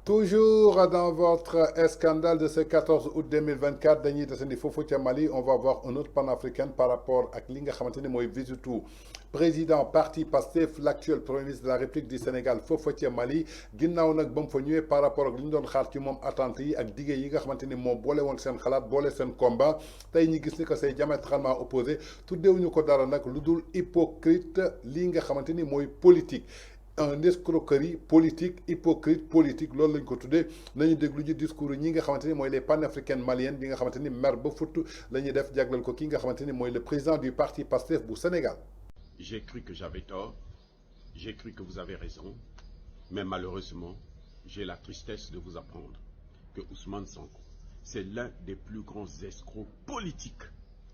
Toujours dans votre scandale de ce 14 août 2024 dañuy desandi foofu ca Mali, on va voir un autre panafricain par rapport ak li nga xamante ni mooy visitu président parti Pastef l'actuel premier ministre de la République du Sénégal foofu ca Mali ginnaaw nag ba mu fa ñëwee par rapport ak li ñu doon xaar ci moom attente yi ak dige yi nga xamante ni moom boole woon seen xalaat boole seen combat tey ñu gis ni que c'est diamétralement opposé tuddeewuñu ko dara nag lu dul hypocrite lii nga xamante ni mooy politique. Un escroquerie politique hypocrite politique loolu lañ ko tuddee nañu déglu ji discours ñi nga xamante ni mooy les panafricains maliens bi nga xamante ni mer ba futt la ñuy def jagleel ko ki nga xamante ni mooy le président du parti Pastef bu Sénégal. J'ai cru que j'avais tort, j'ai cru que vous avez raison, mais malheureusement, j'ai la tristesse de vous apprendre que Ousmane Sonko, c'est l'un des plus grands escrocs politiques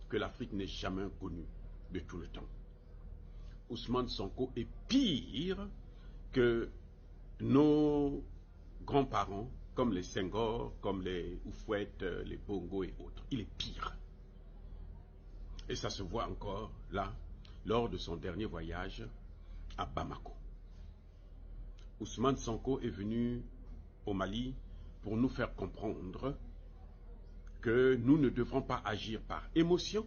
que l'Afrique n'ait jamais connu de tout le temps. Ousmane Sonko est pire que nos grands-parents, comme les Senghor, comme les Houphouët, les Bongo et autres. Il est pire. Et ça se voit encore là, lors de son dernier voyage à Bamako. Ousmane Sonko est venu au Mali pour nous faire comprendre que nous ne devrons pas agir par émotion,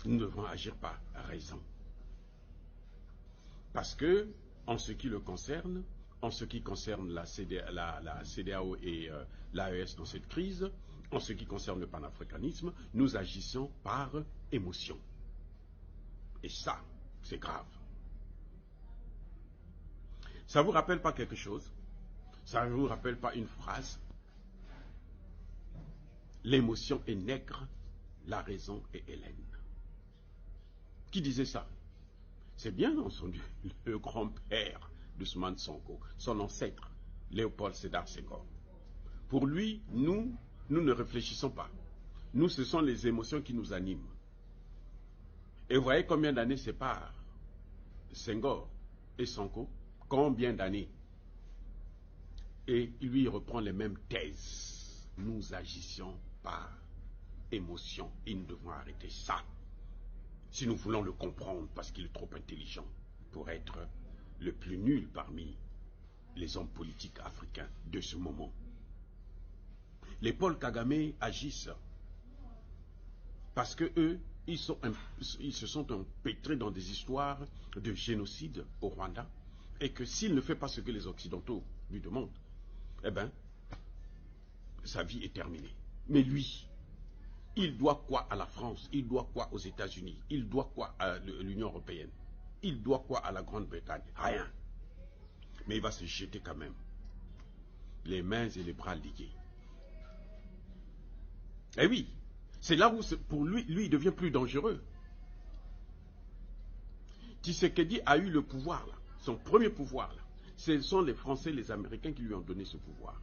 nous devons agir par raison. Parce que, en ce qui le concerne, en ce qui concerne la CEDEAO et l'AES dans cette crise, en ce qui concerne le panafricanisme, nous agissons par émotion. Et ça, c'est grave. Ça ne vous rappelle pas quelque chose? Ça ne vous rappelle pas une phrase? L'émotion est nègre, la raison est hellène. Qui disait ça? C'est bien entendu le grand-père d'Ousmane Sonko, son ancêtre, Léopold Sédar Senghor. Pour lui, nous ne réfléchissons pas. Nous, ce sont les émotions qui nous animent. Et vous voyez combien d'années séparent Senghor et Sonko? Combien d'années? Et lui, il reprend les mêmes thèses. Nous agissions par émotion et nous devons arrêter ça. Si nous voulons le comprendre, parce qu'il est trop intelligent pour être le plus nul parmi les hommes politiques africains de ce moment. Les Paul Kagame agissent parce que eux, ils se sont empêtrés dans des histoires de génocide au Rwanda et que s'il ne fait pas ce que les Occidentaux lui demandent, eh bien, sa vie est terminée. Mais lui, il doit quoi à la France? Il doit quoi aux États-Unis? Il doit quoi à l'Union européenne? Il doit quoi à la Grande-Bretagne? Rien. Mais il va se jeter quand même, les mains et les bras liés. Eh oui, c'est là où pour lui, il devient plus dangereux. Tshisekedi a eu le pouvoir là, son premier pouvoir là. Ce sont les Français, les Américains qui lui ont donné ce pouvoir.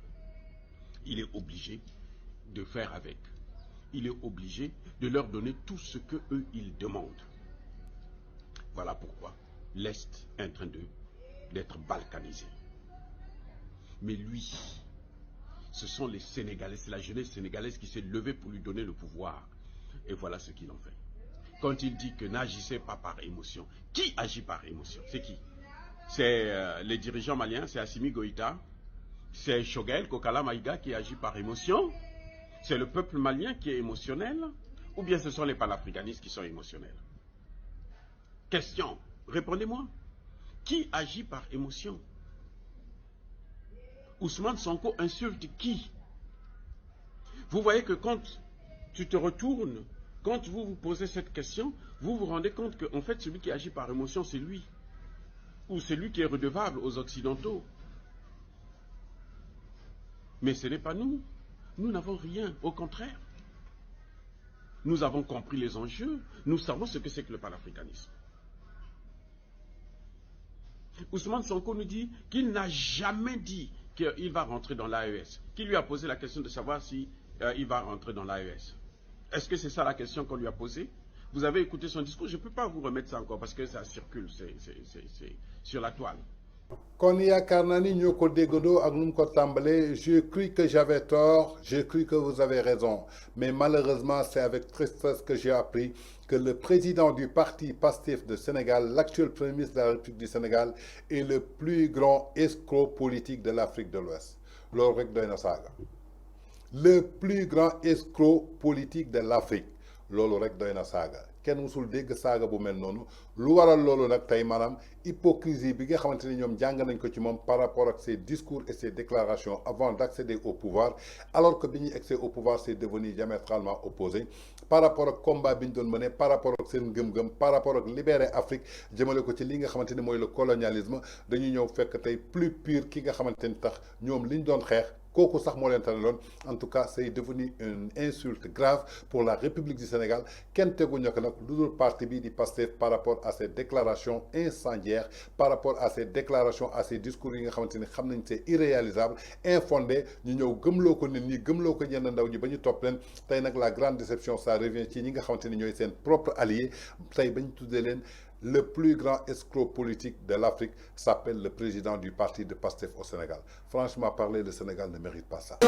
Il est obligé de faire avec. Il est obligé de leur donner tout ce que eux ils demandent. Voilà pourquoi l'Est est en train d'être balkanisé. Mais lui, ce sont les Sénégalais, c'est la jeunesse sénégalaise qui s'est levée pour lui donner le pouvoir. Et voilà ce qu'il en fait. Quand il dit que n'agissez pas par émotion, qui agit par émotion? C'est qui? C'est les dirigeants maliens, c'est Assimi Goïta, c'est Choguel Kokala Maïga qui agit par émotion. C'est le peuple malien qui est émotionnel, ou bien ce sont les panafricanistes qui sont émotionnels? Question, répondez-moi. Qui agit par émotion? Ousmane Sonko insulte qui? Vous voyez que quand tu te retournes, quand vous vous posez cette question, vous vous rendez compte qu'en fait celui qui agit par émotion c'est lui. Ou c'est lui qui est redevable aux Occidentaux. Mais ce n'est pas nous. Nous n'avons rien, au contraire. Nous avons compris les enjeux, nous savons ce que c'est que le panafricanisme. Ousmane Sonko nous dit qu'il n'a jamais dit qu'il va rentrer dans l'AES. Qui lui a posé la question de savoir si il va rentrer dans l'AES? Est-ce que c'est ça la question qu'on lui a posée? Vous avez écouté son discours, je ne peux pas vous remettre ça encore parce que ça circule, c'est sur la toile. kon yaakaar naa ni ñoo ko déggandoo ak nu mu ko tàmbalee j'ai cru que j'avais tort j'ai cru que vous avez raison mais malheureusement c'est avec tristesse que j'ai appris que le président du parti PASTEF de Sénégal l'actuel premier ministre de la République du Sénégal est le plus grand escroc politique de l'Afrique de l'Ouest loolu rek doy na saaga le plus grand escroc politique de l'Afrique loolu rek doy na saaga kenn musul dégg saaga bu mel noonu lu waral loolu nag tey maanaam hypocrisie bi nga xamante ni ñoom jàng nañ ko ci moom par rapport ak ses discours et ses déclarations avant d'accéder au pouvoir alors que bi ñuy accéder au pouvoir c'est devenu diamétralement opposé par rapport ak combat bi ñu doon mené par rapport ak seen ngëm-ngëm par rapport ak libérer Afrique jëmale ko ci li nga xamante ni mooy le colonialisme dañuy ñëw fekk tey plus pur ki nga xamante ni tax ñoom li ñu doon xeex kooku sax moo leen tanaloon en tout cas c'est devenu une insulte grave pour la République du Sénégal kenn teguñu ko nag lu dul parti bi di Pastef par rapport à ces déclarations incendiaires par rapport à ces déclarations à ces discours yi nga xamante ni xam nañ c'est irréalisable infondé ñu ñëw gëmloo ko nit ñi gëmloo ko ñenn ndaw ñi ba ñu topp leen tey nag la grande déception ça revient ci ñi nga xamante ni ñooy seen propre allié tey ba ñu tuddee leen le plus grand escroc politique de l'Afrique s'appelle le président du parti de PASTEF au Sénégal. Franchement parler, le Sénégal ne mérite pas ça.